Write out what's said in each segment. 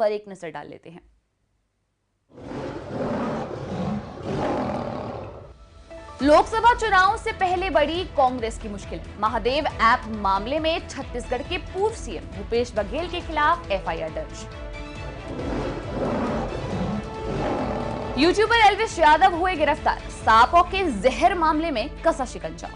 पर एक नजर डाल लेते हैं। लोकसभा चुनाव से पहले बढ़ी कांग्रेस की मुश्किल। महादेव ऐप मामले में छत्तीसगढ़ के पूर्व सीएम भूपेश बघेल के खिलाफ एफआईआर दर्ज। यूट्यूबर एल्विस यादव हुए गिरफ्तार। सांपों के जहर मामले में कसा शिकंजा।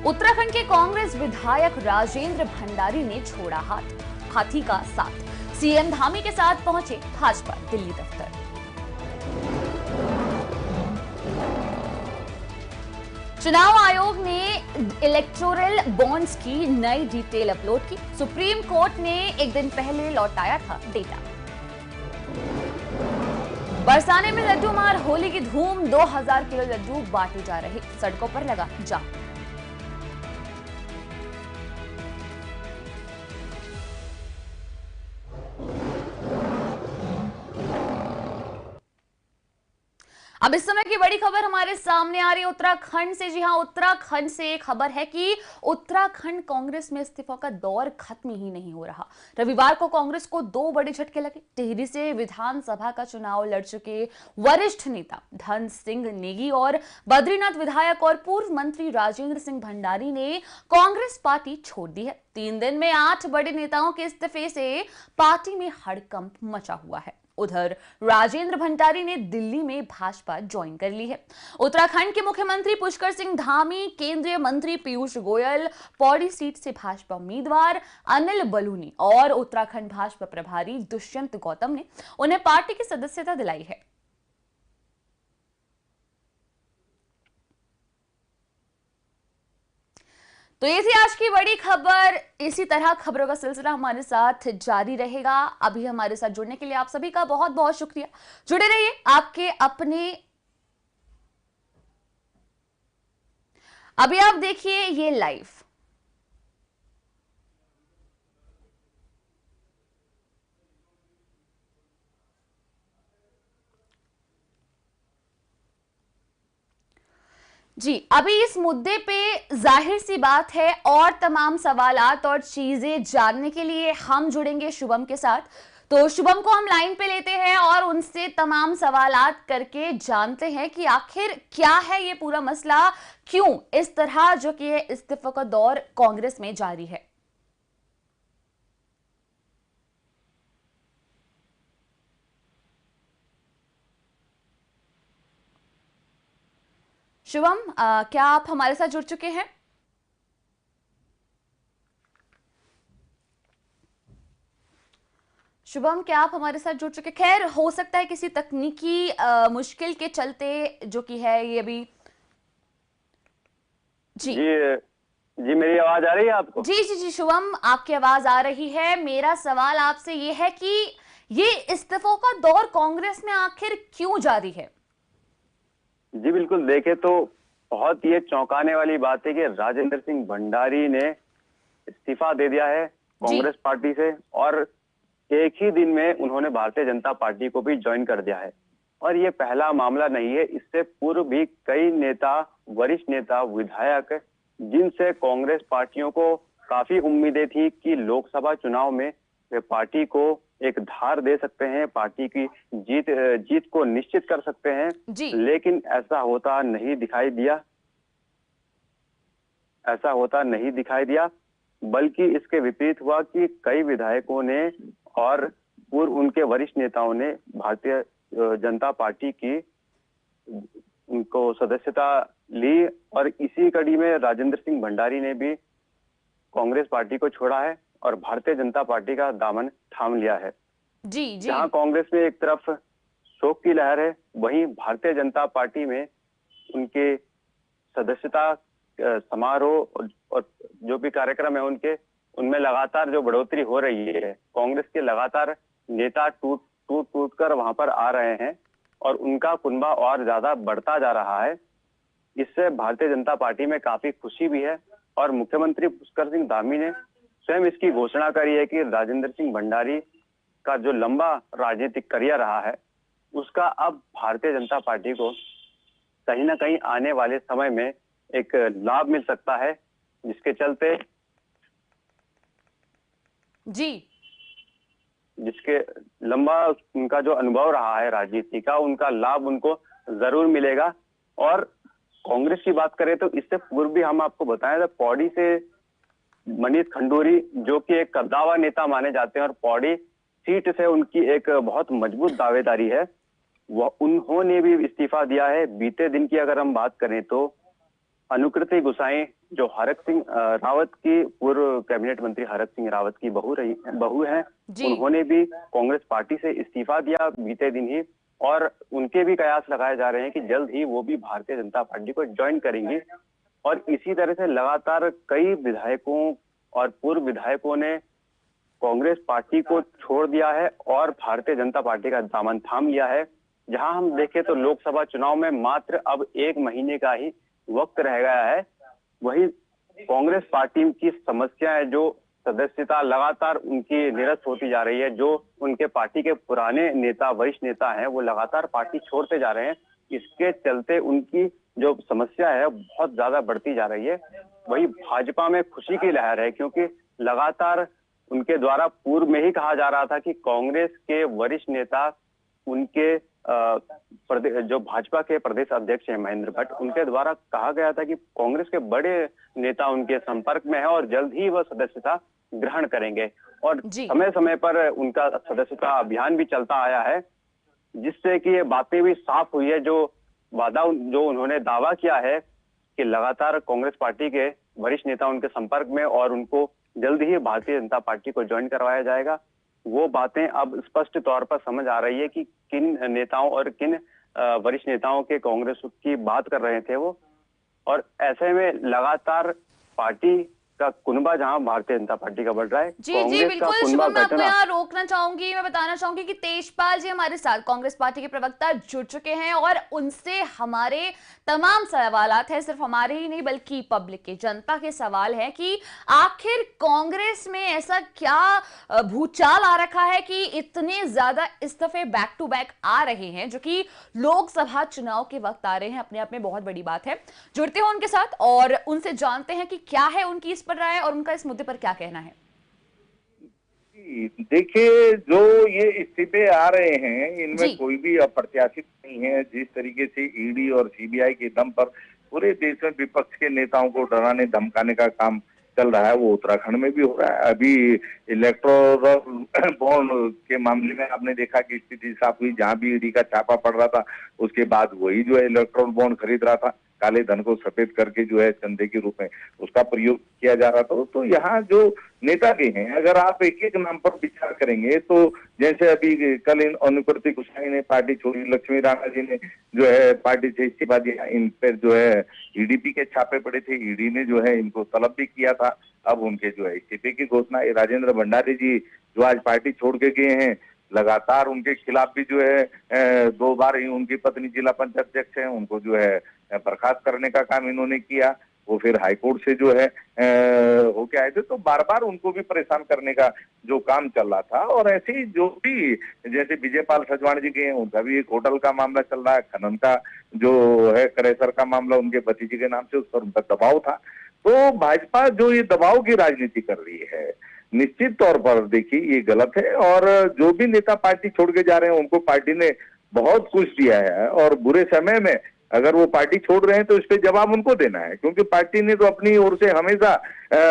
उत्तराखंड के कांग्रेस विधायक राजेंद्र भंडारी ने छोड़ा हाथी का साथ। सीएम धामी के साथ पहुंचे भाजपा दिल्ली दफ्तर। चुनाव आयोग ने इलेक्टोरल बॉन्ड्स की नई डिटेल अपलोड की। सुप्रीम कोर्ट ने एक दिन पहले लौटाया था डेटा। बरसाने में लड्डू मार होली की धूम। 2000 किलो लड्डू बांटे जा रहे। सड़कों पर लगा जाम। अब इस समय की बड़ी खबर हमारे सामने आ रही है उत्तराखंड से। जी हां, उत्तराखंड से खबर है कि उत्तराखंड कांग्रेस में इस्तीफों का दौर खत्म ही नहीं हो रहा। रविवार को कांग्रेस को 2 बड़े झटके लगे। टिहरी से विधानसभा का चुनाव लड़ चुके वरिष्ठ नेता धन सिंह नेगी और बद्रीनाथ विधायक और पूर्व मंत्री राजेंद्र सिंह भंडारी ने कांग्रेस पार्टी छोड़ दी है। 3 दिन में 8 बड़े नेताओं के इस्तीफे से पार्टी में हड़कंप मचा हुआ है। उधर राजेंद्र भंडारी ने दिल्ली में भाजपा ज्वाइन कर ली है। उत्तराखंड के मुख्यमंत्री पुष्कर सिंह धामी, केंद्रीय मंत्री पीयूष गोयल, पौड़ी सीट से भाजपा उम्मीदवार अनिल बलूनी और उत्तराखंड भाजपा प्रभारी दुष्यंत गौतम ने उन्हें पार्टी की सदस्यता दिलाई है। तो ये थी आज की बड़ी खबर। इसी तरह खबरों का सिलसिला हमारे साथ जारी रहेगा। अभी हमारे साथ जुड़ने के लिए आप सभी का बहुत बहुत शुक्रिया। जुड़े रहिए आपके अपने। अभी आप देखिए ये लाइव। जी, अभी इस मुद्दे पे जाहिर सी बात है और तमाम सवालात और चीजें जानने के लिए हम जुड़ेंगे शुभम के साथ। तो शुभम को हम लाइन पे लेते हैं और उनसे तमाम सवालात करके जानते हैं कि आखिर क्या है ये पूरा मसला, क्यों इस तरह जो कि इस्तीफों का दौर कांग्रेस में जारी है। शुभम, क्या आप हमारे साथ जुड़ चुके हैं? शुभम, क्या आप हमारे साथ जुड़ चुके? खैर, हो सकता है किसी तकनीकी मुश्किल के चलते जो कि है ये अभी। जी जी, मेरी आवाज आ रही है आपको? जी जी जी शुभम, आपकी आवाज आ रही है। मेरा सवाल आपसे ये है कि ये इस्तीफों का दौर कांग्रेस में आखिर क्यों जारी है? जी बिल्कुल, देखे तो बहुत ये चौंकाने वाली बात है कि राजेंद्र सिंह भंडारी ने इस्तीफा दे दिया है कांग्रेस पार्टी से और एक ही दिन में उन्होंने भारतीय जनता पार्टी को भी ज्वाइन कर दिया है। और ये पहला मामला नहीं है, इससे पूर्व भी कई नेता, वरिष्ठ नेता, विधायक जिनसे कांग्रेस पार्टियों को काफी उम्मीदें थी कि लोकसभा चुनाव में वे पार्टी को एक धार दे सकते हैं, पार्टी की जीत को निश्चित कर सकते हैं, लेकिन ऐसा होता नहीं दिखाई दिया। ऐसा होता नहीं दिखाई दिया, बल्कि इसके विपरीत हुआ कि कई विधायकों ने और पूर्व उनके वरिष्ठ नेताओं ने भारतीय जनता पार्टी की उनको सदस्यता ली और इसी कड़ी में राजेंद्र सिंह भंडारी ने भी कांग्रेस पार्टी को छोड़ा है और भारतीय जनता पार्टी का दामन थाम लिया है। जी जी। जहां कांग्रेस में एक तरफ शोक की लहर है, वहीं भारतीय जनता पार्टी में उनके सदस्यता समारोह और जो भी कार्यक्रम है उनमें लगातार जो बढ़ोतरी हो रही है। कांग्रेस के लगातार नेता टूट कर वहां पर आ रहे हैं और उनका कुनबा और ज्यादा बढ़ता जा रहा है। इससे भारतीय जनता पार्टी में काफी खुशी भी है और मुख्यमंत्री पुष्कर सिंह धामी ने स्वयं इसकी घोषणा करी है कि राजेंद्र सिंह भंडारी का जो लंबा राजनीतिक करियर रहा है उसका अब भारतीय जनता पार्टी को कहीं ना कहीं आने वाले समय में एक लाभ मिल सकता है, जिसके चलते जिसके लंबा उनका जो अनुभव रहा है राजनीति का, उनका लाभ उनको जरूर मिलेगा। और कांग्रेस की बात करें तो इससे पूर्व भी हम आपको बताएं तो पौड़ी से मनीष खंडूरी, जो कि एक कद्दावर नेता माने जाते हैं और पौड़ी सीट से उनकी एक बहुत मजबूत दावेदारी है, वह उन्होंने भी इस्तीफा दिया है। बीते दिन की अगर हम बात करें तो अनुकृति गुसाई, जो हरक सिंह रावत की पूर्व कैबिनेट मंत्री हरक सिंह रावत की बहू है, उन्होंने भी कांग्रेस पार्टी से इस्तीफा दिया बीते दिन ही, और उनके भी कयास लगाए जा रहे हैं कि जल्द ही वो भी भारतीय जनता पार्टी को ज्वाइन करेंगी। और इसी तरह से लगातार कई विधायकों और पूर्व विधायकों ने कांग्रेस पार्टी को छोड़ दिया है और भारतीय जनता पार्टी का दामन थाम लिया है। जहां हम देखें तो लोकसभा चुनाव में मात्र अब 1 महीने का ही वक्त रह गया है। वही कांग्रेस पार्टी की समस्या है, जो सदस्यता लगातार उनकी निरस्त होती जा रही है, जो उनके पार्टी के पुराने नेता, वरिष्ठ नेता हैं, वो लगातार पार्टी छोड़ते जा रहे हैं। इसके चलते उनकी जो समस्या है बहुत ज्यादा बढ़ती जा रही है। वही भाजपा में खुशी की लहर है, क्योंकि लगातार उनके द्वारा पूर्व में ही कहा जा रहा था कि कांग्रेस के वरिष्ठ नेता, उनके जो भाजपा के प्रदेश अध्यक्ष हैं महेंद्र भट्ट, उनके द्वारा कहा गया था कि कांग्रेस के बड़े नेता उनके संपर्क में है और जल्द ही वह सदस्यता ग्रहण करेंगे। और समय समय पर उनका सदस्यता अभियान भी चलता आया है, जिससे कि ये बातें भी साफ हुई है। जो उन्होंने दावा किया है कि लगातार कांग्रेस पार्टी के वरिष्ठ नेता उनके संपर्क में और उनको जल्द ही भारतीय जनता पार्टी को ज्वाइन करवाया जाएगा, वो बातें अब स्पष्ट तौर पर समझ आ रही है कि किन नेताओं और किन वरिष्ठ नेताओं के कांग्रेस की बात कर रहे थे वो। और ऐसे में लगातार पार्टी का कुनबा जहां भारतीय जनता पार्टी का बढ़ रहा है, जी बिल्कुल शुभम, मैं आपको यहाँ रोकना चाहूंगी। मैं बताना चाहूंगी कि तेजपाल जी हमारे साथ कांग्रेस पार्टी के प्रवक्ता जुड़ चुके हैं और उनसे हमारे तमाम सवालात हैं, सिर्फ हमारे ही नहीं बल्कि पब्लिक के, जनता के सवाल है कि आखिर कांग्रेस में ऐसा क्या भूचाल आ रखा है कि इतने ज्यादा इस्तीफे बैक टू बैक आ रहे हैं, जो कि लोकसभा चुनाव के वक्त आ रहे हैं। अपने आप में बहुत बड़ी बात है। जुड़ते हो उनके साथ और उनसे जानते हैं कि क्या है उनकी इस पर राय और उनका इस मुद्दे पर क्या कहना है। देखिए, जो ये इस्तीफे आ रहे हैं, इनमें कोई भी अप्रत्याशित नहीं है। जिस तरीके से ईडी और सीबीआई के दम पर पूरे देश में विपक्ष के नेताओं को डराने धमकाने का काम चल रहा है, वो उत्तराखंड में भी हो रहा है। अभी इलेक्टोरल बॉन्ड के मामले में आपने देखा कि स्थिति साफ हुई, जहां भी ईडी का छापा पड़ रहा था, उसके बाद वही जो है इलेक्टोरल बॉन्ड खरीद रहा था, काले धन को सफेद करके जो है चंदे के रूप में उसका प्रयोग किया जा रहा था। तो यहाँ जो नेता के हैं, अगर आप एक एक नाम पर विचार करेंगे तो जैसे अभी कल इन अनुकृति गुसाई ने पार्टी छोड़ी, लक्ष्मी राणा जी ने जो है पार्टी से इस्तीफा दिया, इन पर जो है ईडीपी के छापे पड़े थे, ईडी ने जो है इनको तलब भी किया था। अब उनके जो है इस्तीफे की घोषणा, राजेंद्र भंडारी जी जो आज पार्टी छोड़ के गए हैं, लगातार उनके खिलाफ भी जो है 2 बार ही उनकी पत्नी जिला पंचायत अध्यक्ष है, उनको जो है बर्खास्त करने का काम इन्होंने किया। वो फिर हाईकोर्ट से जो है होके आए थे, तो बार बार उनको भी परेशान करने का जो काम चल रहा था। और ऐसे ही जो भी जैसे विजयपाल सजवाण जी के हैं, उनका भी एक होटल का मामला चल रहा है, खनन का जो है क्रेशर का मामला उनके भतीजे के नाम से, उस पर उनका दबाव था। तो भाजपा जो ये दबाव की राजनीति कर रही है, निश्चित तौर पर देखिए ये गलत है। और जो भी नेता पार्टी छोड़ के जा रहे हैं, उनको पार्टी ने बहुत कुछ दिया है, और बुरे समय में अगर वो पार्टी छोड़ रहे हैं तो इस पे जवाब उनको देना है, क्योंकि पार्टी ने तो अपनी ओर से हमेशा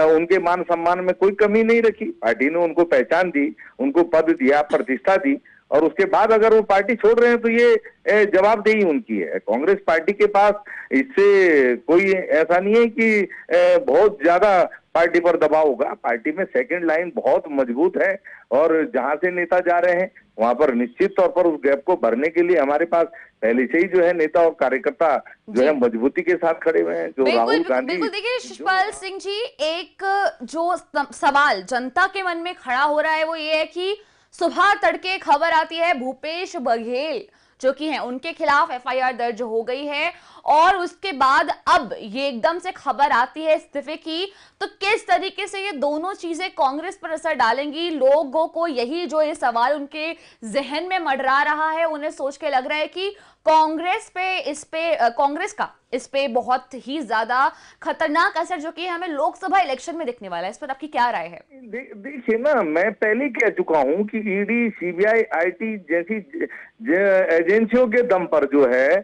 उनके मान सम्मान में कोई कमी नहीं रखी। पार्टी ने उनको पहचान दी, उनको पद दिया, प्रतिष्ठा दी, और उसके बाद अगर वो पार्टी छोड़ रहे हैं तो ये जवाबदेही उनकी है। कांग्रेस पार्टी के पास इससे कोई ऐसा नहीं है कि बहुत ज्यादा पार्टी पर दबाव होगा। पार्टी में सेकंड लाइन बहुत मजबूत है, और जहां से नेता जा रहे हैं वहां पर निश्चित तौर पर उस गैप को भरने के लिए हमारे पास पहले से ही जो है नेता और कार्यकर्ता जो है मजबूती के साथ खड़े हुए हैं। जो राहुल गांधी, बिल्कुल देखिए शिषपाल सिंह जी, एक जो सवाल जनता के मन में खड़ा हो रहा है वो ये है कि सुबह तड़के खबर आती है भूपेश बघेल जो कि हैं उनके खिलाफ एफआईआर दर्ज हो गई है, और उसके बाद अब ये एकदम से खबर आती है इस्तीफे की। तो किस तरीके से ये दोनों चीजें कांग्रेस पर असर डालेंगी? लोगों को यही जो ये सवाल उनके जहन में मंडरा रहा है, उन्हें सोच के लग रहा है कि कांग्रेस का इस पे बहुत ही ज्यादा खतरनाक असर जो कि हमें लोकसभा इलेक्शन में दिखने वाला है, इस पर आपकी क्या राय है? देखिए ना, मैं पहले कह चुका हूं कि ईडी, सीबीआई, आईटी जैसी एजेंसियों के दम पर जो है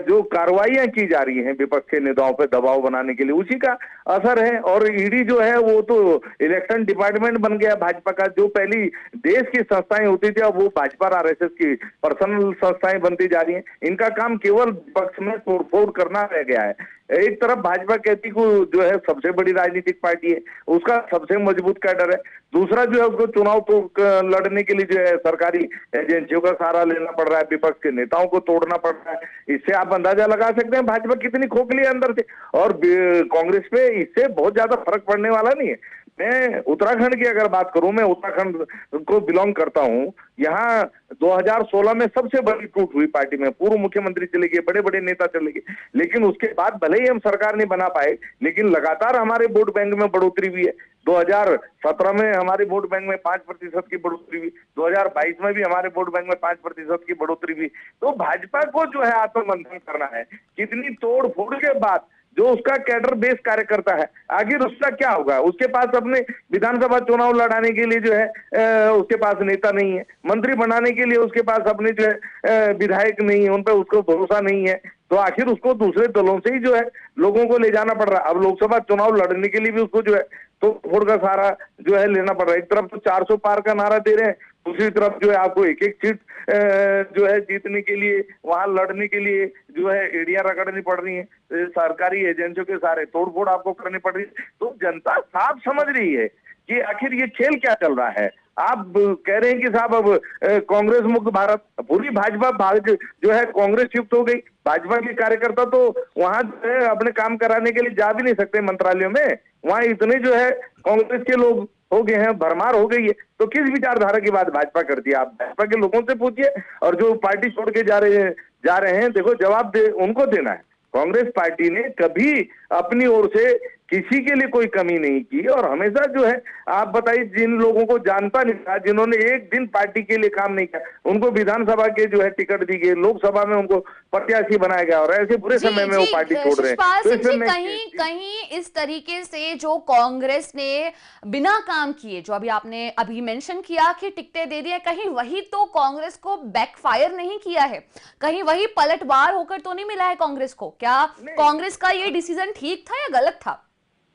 जो कार्रवाइयां की जा रही हैं विपक्ष के नेताओं पर दबाव बनाने के लिए, उसी का असर है। और ईडी जो है वो तो इलेक्शन डिपार्टमेंट बन गया भाजपा का। जो पहली देश की संस्थाएं होती थी अब वो भाजपा और आरएसएस की पर्सनल संस्थाएं बनती जा रही हैं। इनका काम केवल विपक्ष में तोड़फोड़ करना रह गया है। एक तरफ भाजपा कहती को जो है सबसे बड़ी राजनीतिक पार्टी है, उसका सबसे मजबूत कैडर है। दूसरा जो है उसको चुनाव तो लड़ने के लिए जो है सरकारी एजेंसियों का सहारा लेना पड़ रहा है, विपक्ष के नेताओं को तोड़ना पड़ रहा है। इससे आप अंदाजा लगा सकते हैं भाजपा कितनी खोखली है अंदर से। और कांग्रेस पे इससे बहुत ज्यादा फर्क पड़ने वाला नहीं है। मैं उत्तराखंड की अगर बात करूं, मैं उत्तराखंड को बिलोंग करता हूं। यहाँ 2016 में सबसे बड़ी टूट हुई पार्टी में, पूर्व मुख्यमंत्री चले गए, बड़े बड़े नेता चले गए, लेकिन उसके बाद भले ही हम सरकार नहीं बना पाए, लेकिन लगातार हमारे वोट बैंक में बढ़ोतरी हुई है। 2017 में हमारे वोट बैंक में 5% की बढ़ोतरी हुई, 2022 में भी हमारे वोट बैंक में 5% की बढ़ोतरी हुई। तो भाजपा को जो है आत्ममंथन करना है, कितनी तोड़ फोड़ के बाद जो उसका कैडर बेस कार्यकर्ता है, आखिर उसका क्या होगा? उसके पास अपने विधानसभा चुनाव लड़ाने के लिए जो है उसके पास नेता नहीं है, मंत्री बनाने के लिए उसके पास अपने जो है विधायक नहीं है, उन पर उसको भरोसा नहीं है, तो आखिर उसको दूसरे दलों से ही जो है लोगों को ले जाना पड़ रहा है। अब लोकसभा चुनाव लड़ने के लिए भी उसको जो है तो वोट का सहारा जो है लेना पड़ रहा है। एक तरफ तो 400 पार का नारा दे रहे हैं, दूसरी तरफ जो है आपको एक एक सीट जो है जीतने के लिए, वहां लड़ने के लिए जो है एड़ियां रगड़नी पड़ रही है, सरकारी एजेंसियों के सारे तोड़फोड़ आपको करनी पड़ रही है। तो जनता साफ समझ रही है कि आखिर ये खेल क्या चल रहा है। आप कह रहे हैं कि साहब अब कांग्रेस मुक्त भारत, पूरी भाजपा जो है कांग्रेस युक्त हो गई। भाजपा के कार्यकर्ता तो वहां जो है अपने काम कराने के लिए जा भी नहीं सकते मंत्रालयों में, वहां इतने जो है कांग्रेस के लोग हो गए हैं, भरमार हो गई है। तो किस विचारधारा की बात भाजपा करती है? आप भाजपा के लोगों से पूछिए, और जो पार्टी छोड़ के जा रहे हैं देखो जवाब उनको देना है। कांग्रेस पार्टी ने कभी अपनी ओर से किसी के लिए कोई कमी नहीं की, और हमेशा जो है आप बताइए जिन लोगों को जानता नहीं था, जिन्होंने एक दिन पार्टी के लिए काम नहीं किया, उनको विधानसभा के जो है टिकट दी गई, लोकसभा में उनको प्रत्याशी बनाया गया, और ऐसे बुरे समय में वो पार्टी छोड़ रहे हैं। तो कहीं इस तरीके से जो कांग्रेस ने बिना काम किए, जो अभी मेंशन किया कि टिकटें दे दिया, कहीं वही तो कांग्रेस को बैकफायर नहीं किया है? कहीं वही पलटवार होकर तो नहीं मिला है कांग्रेस को? क्या कांग्रेस का ये डिसीजन ठीक था या गलत था?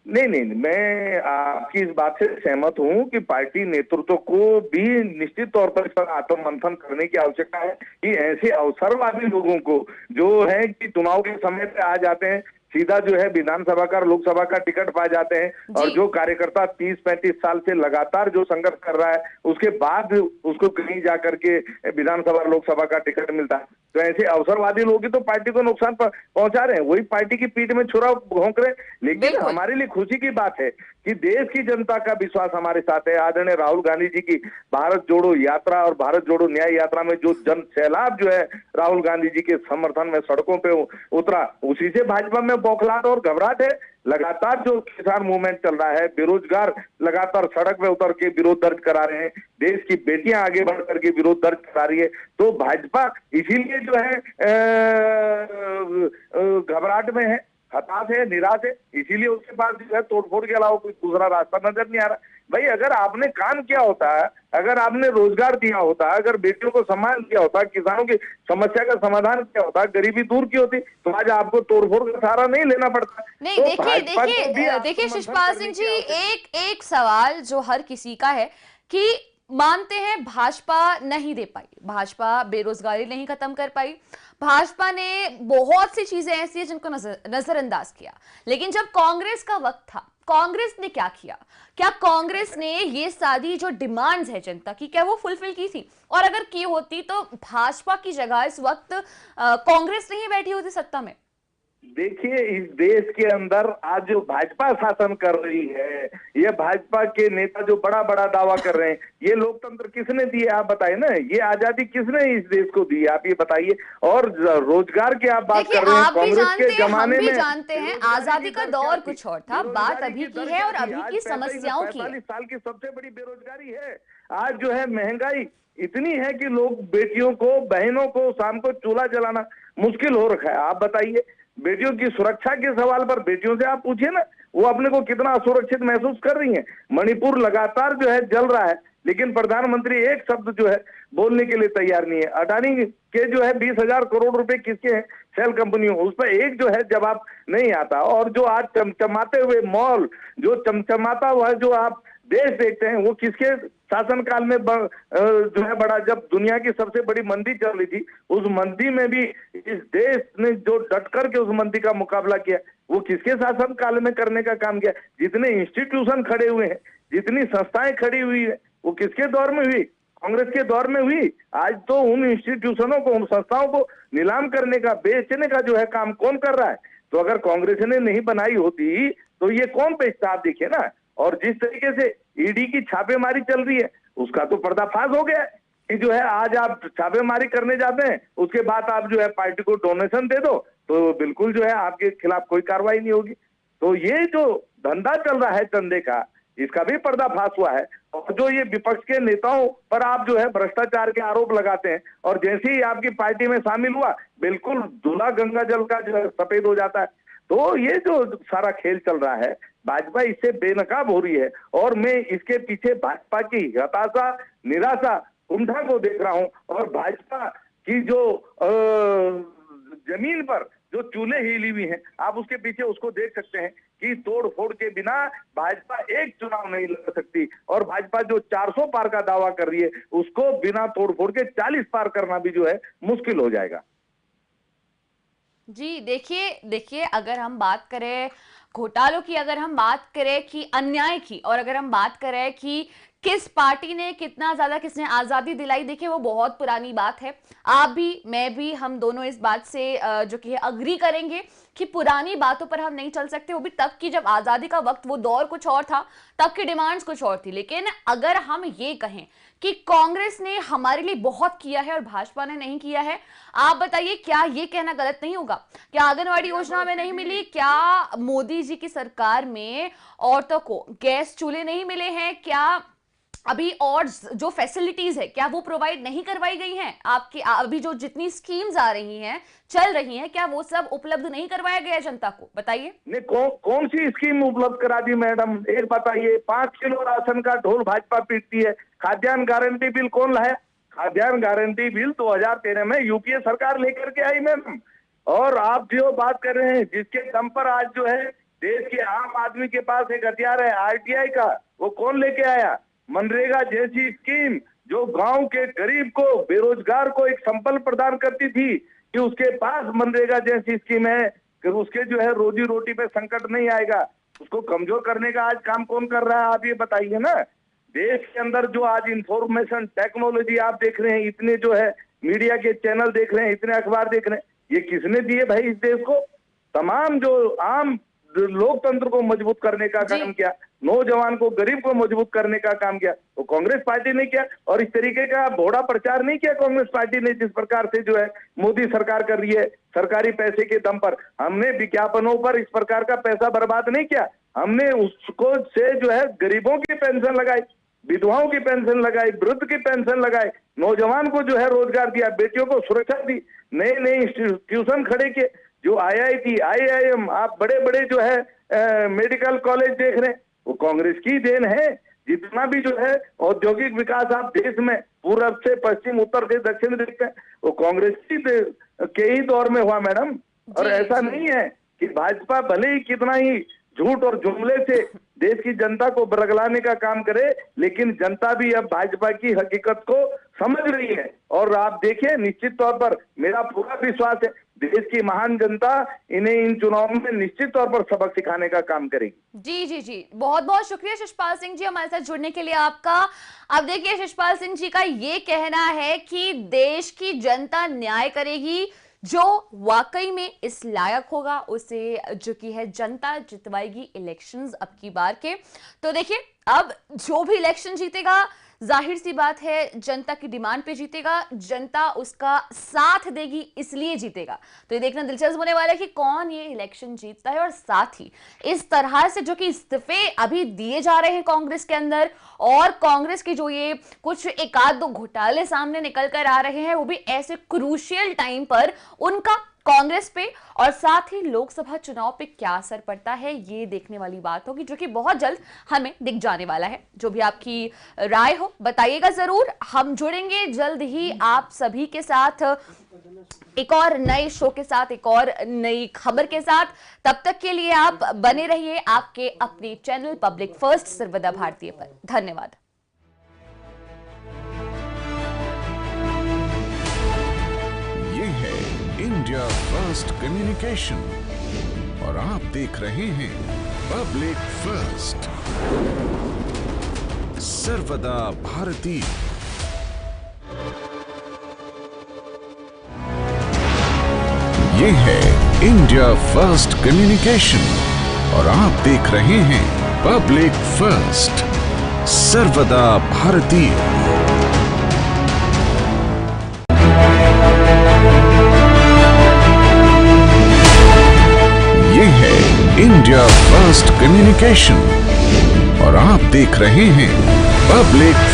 नहीं, मैं आपकी इस बात से सहमत हूं कि पार्टी नेतृत्व को भी निश्चित तौर पर इस पर आत्ममंथन करने की आवश्यकता है कि ऐसे अवसरवादी लोगों को जो है कि चुनाव के समय पे आ जाते हैं, सीधा जो है विधानसभा का, लोकसभा का टिकट पा जाते हैं, और जो कार्यकर्ता 30-35 साल से लगातार जो संघर्ष कर रहा है, उसके बाद उसको कहीं जाकर के विधानसभा, लोकसभा का टिकट मिलता है। तो ऐसे अवसरवादी लोग ही तो पार्टी को नुकसान पहुंचा रहे हैं, वही पार्टी की पीठ में छुरा भोंक रहे हैं। लेकिन हमारे लिए खुशी की बात है कि देश की जनता का विश्वास हमारे साथ है। आदरणीय राहुल गांधी जी की भारत जोड़ो यात्रा और भारत जोड़ो न्याय यात्रा में जो जन सैलाब जो है राहुल गांधी जी के समर्थन में सड़कों पे उतरा, उसी से भाजपा में बौखलाहट और घबराहट है। लगातार जो किसान मूवमेंट चल रहा है, बेरोजगार लगातार सड़क पे उतर के विरोध दर्ज करा रहे हैं, देश की बेटियां आगे बढ़ करके विरोध दर्ज करा रही है, तो भाजपा इसीलिए जो है घबराहट में है, हताश है, निराश है, इसीलिए उसके पास जो है तोड़फोड़ के अलावा कोई दूसरा रास्ता नजर नहीं आ रहा। भाई अगर आपने काम किया होता है, अगर आपने रोजगार दिया होता, अगर बेटियों को सम्मान दिया होता, किसानों की समस्या का समाधान किया होता, गरीबी दूर की होती, तो आज आपको तोड़फोड़ का सहारा नहीं लेना पड़ता। नहीं, तो देखिए शिषपाल सिंह जी, एक सवाल जो हर किसी का है कि मानते हैं भाजपा नहीं दे पाई, भाजपा बेरोजगारी नहीं खत्म कर पाई, भाजपा ने बहुत सी चीजें ऐसी हैं जिनको नजरअंदाज किया, लेकिन जब कांग्रेस का वक्त था, कांग्रेस ने क्या किया? क्या कांग्रेस ने ये सारी जो डिमांड्स है जनता की, क्या वो फुलफिल की थी? और अगर की होती तो भाजपा की जगह इस वक्त कांग्रेस नहीं बैठी होती सत्ता में? देखिए, इस देश के अंदर आज जो भाजपा शासन कर रही है, ये भाजपा के नेता जो बड़ा बड़ा दावा कर रहे हैं, ये लोकतंत्र किसने दिए आप बताइए ना? ये आजादी किसने इस देश को दी आप ये बताइए? और रोजगार की आप बात कर रहे हैं, कांग्रेस के जमाने में जानते हैं आजादी का दौर कुछ और था, बात अभी की है और अभी की समस्याओं की है। 45 साल की सबसे बड़ी बेरोजगारी है। आज जो है महंगाई इतनी है कि लोग बेटियों को, बहनों को शाम को चूल्हा जलाना मुश्किल हो रखा है। आप बताइए, बेटियों की सुरक्षा के सवाल पर बेटियों से आप पूछिए ना, वो अपने को कितना असुरक्षित महसूस कर रही हैं। मणिपुर लगातार जो है जल रहा है, लेकिन प्रधानमंत्री एक शब्द जो है बोलने के लिए तैयार नहीं है। अडानी के जो है 20,000 करोड़ रुपए किसके हैं, सेल कंपनियों, उस पर एक जो है जवाब नहीं आता। और जो आज चमचमाते हुए मॉल, जो चमचमाता हुआ जो आप देश देखते हैं, वो किसके शासनकाल में जो है बड़ा, जब दुनिया की सबसे बड़ी मंदी चल रही थी, उस मंदी में भी इस देश ने जो डट करके उस मंदी का मुकाबला किया, वो किसके शासनकाल में करने का काम किया। जितने इंस्टीट्यूशन खड़े हुए हैं, जितनी संस्थाएं खड़ी हुई है, वो किसके दौर में हुई, कांग्रेस के दौर में हुई। आज तो उन इंस्टीट्यूशनों को, उन संस्थाओं को नीलाम करने का, बेचने का जो है काम कौन कर रहा है। तो अगर कांग्रेस ने नहीं बनाई होती तो ये कौन बेचता, आप देखिए ना। और जिस तरीके से ईडी की छापेमारी चल रही है, उसका तो पर्दाफाश हो गया है कि जो है आज आप छापेमारी करने जाते हैं, उसके बाद आप जो है पार्टी को डोनेशन दे दो, तो बिल्कुल जो है आपके खिलाफ कोई कार्रवाई नहीं होगी। तो ये जो धंधा चल रहा है चंदे का, इसका भी पर्दाफाश हुआ है। और जो ये विपक्ष के नेताओं पर आप जो है भ्रष्टाचार के आरोप लगाते हैं, और जैसे ही आपकी पार्टी में शामिल हुआ, बिल्कुल दूल्हा गंगा जल का जो है सफेद हो जाता है। तो ये जो सारा खेल चल रहा है, भाजपा इससे बेनकाब हो रही है। और मैं इसके पीछे भाजपा की हताशा, निराशा, कुंठा को देख रहा हूं। और भाजपा की जो जमीन पर जो चूल्हे हिली हुई हैं, आप उसके पीछे उसको देख सकते हैं कि तोड़ फोड़ के बिना भाजपा एक चुनाव नहीं लड़ सकती। और भाजपा जो 400 पार का दावा कर रही है, उसको बिना तोड़ फोड़ के 40 पार करना भी जो है मुश्किल हो जाएगा। जी देखिए अगर हम बात करें घोटालों की, अगर हम बात करें कि अन्याय की, और अगर हम बात करें कि किस पार्टी ने कितना ज्यादा किसने आजादी दिलाई, देखिए वो बहुत पुरानी बात है। आप भी, मैं भी, हम दोनों इस बात से जो कि अग्री करेंगे कि पुरानी बातों पर हम नहीं चल सकते। वो भी तब की जब आजादी का वक्त, वो दौर कुछ और था, तब की डिमांड्स कुछ और थी। लेकिन अगर हम ये कहें कि कांग्रेस ने हमारे लिए बहुत किया है और भाजपा ने नहीं किया है, आप बताइए क्या ये कहना गलत नहीं होगा? क्या आंगनवाड़ी योजना में नहीं मिली? क्या मोदी जी की सरकार में औरतों को गैस चूल्हे नहीं मिले हैं? क्या अभी और जो फैसिलिटीज है, क्या वो प्रोवाइड नहीं करवाई गई हैं? आपकी अभी जो जितनी स्कीम्स आ रही हैं, चल रही हैं, क्या वो सब उपलब्ध नहीं करवाया गया जनता को? बताइए। नहीं, कौन सी स्कीम उपलब्ध करा दी मैडम, एक बताइए। 5 किलो राशन का ढोल भाजपा पीटती है। खाद्यान्न गारंटी बिल कौन लाया? खाद्यान्न गारंटी बिल 2013 में यूपीए सरकार लेकर के आई मैडम। और आप जो बात कर रहे हैं, जिसके दम पर आज जो है देश के आम आदमी के पास एक हथियार है आरटीआई का, वो कौन लेके आया? मनरेगा जैसी स्कीम जो गांव के गरीब को, बेरोजगार को एक संबल प्रदान करती थी कि उसके पास मनरेगा जैसी स्कीम है कि उसके जो है रोजी रोटी पे संकट नहीं आएगा, उसको कमजोर करने का आज काम कौन कर रहा है, आप ये बताइए ना। देश के अंदर जो आज इंफॉर्मेशन टेक्नोलॉजी आप देख रहे हैं, इतने जो है मीडिया के चैनल देख रहे हैं, इतने अखबार देख रहे हैं, ये किसने दिए भाई इस देश को? तमाम जो आम लोकतंत्र को मजबूत करने का काम किया, नौजवान को, गरीब को मजबूत करने का काम किया, वो कांग्रेस पार्टी ने किया। और इस तरीके का भोड़ा प्रचार नहीं किया कांग्रेस पार्टी ने, जिस प्रकार से जो है मोदी सरकार कर रही है सरकारी पैसे के दम पर। हमने विज्ञापनों पर इस प्रकार का पैसा बर्बाद नहीं किया। हमने उसको से जो है गरीबों की पेंशन लगाई, विधवाओं की पेंशन लगाई, वृद्ध की पेंशन लगाई, नौजवान को जो है रोजगार दिया, बेटियों को सुरक्षा दी, नए नए इंस्टीट्यूशन खड़े किए, जो आईआईटी, आईआईएम, आप बड़े बड़े जो है मेडिकल कॉलेज देख रहे हैं, वो कांग्रेस की देन है। जितना भी जो है औद्योगिक विकास आप देश में पूर्व से पश्चिम, उत्तर से दक्षिण देखते हैं, वो कांग्रेस के ही दौर में हुआ मैडम। और ऐसा नहीं है कि भाजपा भले ही कितना ही झूठ और जुमले से देश की जनता को बरगलाने का काम करे, लेकिन जनता भी अब भाजपा की हकीकत को समझ रही है। और आप देखिए, निश्चित तौर पर मेरा पूरा विश्वास है देश की महान जनता इन्हें इन चुनावों में निश्चित तौर पर सबक सिखाने का काम करेगी। जी जी जी, बहुत बहुत शुक्रिया शिषपाल सिंह जी हमारे साथ जुड़ने के लिए आपका। अब देखिए, शिषपाल सिंह जी का ये कहना है कि देश की जनता न्याय करेगी, जो वाकई में इस लायक होगा उसे जो कि है जनता जितवाएगी इलेक्शंस अब की बार के। तो देखिए, अब जो भी इलेक्शन जीतेगा जाहिर सी बात है, जनता की डिमांड पे जीतेगा, जनता उसका साथ देगी, इसलिए जीतेगा। तो ये देखना दिलचस्प होने वाला है कि कौन ये इलेक्शन जीतता है। और साथ ही इस तरह से जो कि इस्तीफे अभी दिए जा रहे हैं कांग्रेस के अंदर, और कांग्रेस की जो ये कुछ एक आध दो घोटाले सामने निकल कर आ रहे हैं, वो भी ऐसे क्रूशियल टाइम पर उनका कांग्रेस पे और साथ ही लोकसभा चुनाव पे क्या असर पड़ता है, ये देखने वाली बात होगी, जो कि बहुत जल्द हमें दिख जाने वाला है। जो भी आपकी राय हो बताइएगा जरूर। हम जुड़ेंगे जल्द ही आप सभी के साथ एक और नए शो के साथ, एक और नई खबर के साथ। तब तक के लिए आप बने रहिए आपके अपने चैनल पब्लिक फर्स्ट सर्वदा भारतीय पर। धन्यवाद। ये है इंडिया फर्स्ट कम्युनिकेशन और आप देख रहे हैं पब्लिक फर्स्ट सर्वदा भारतीय। ये है इंडिया फर्स्ट कम्युनिकेशन और आप देख रहे हैं पब्लिक फर्स्ट सर्वदा भारतीय। ये है इंडिया फर्स्ट कम्युनिकेशन और आप देख रहे हैं पब्लिक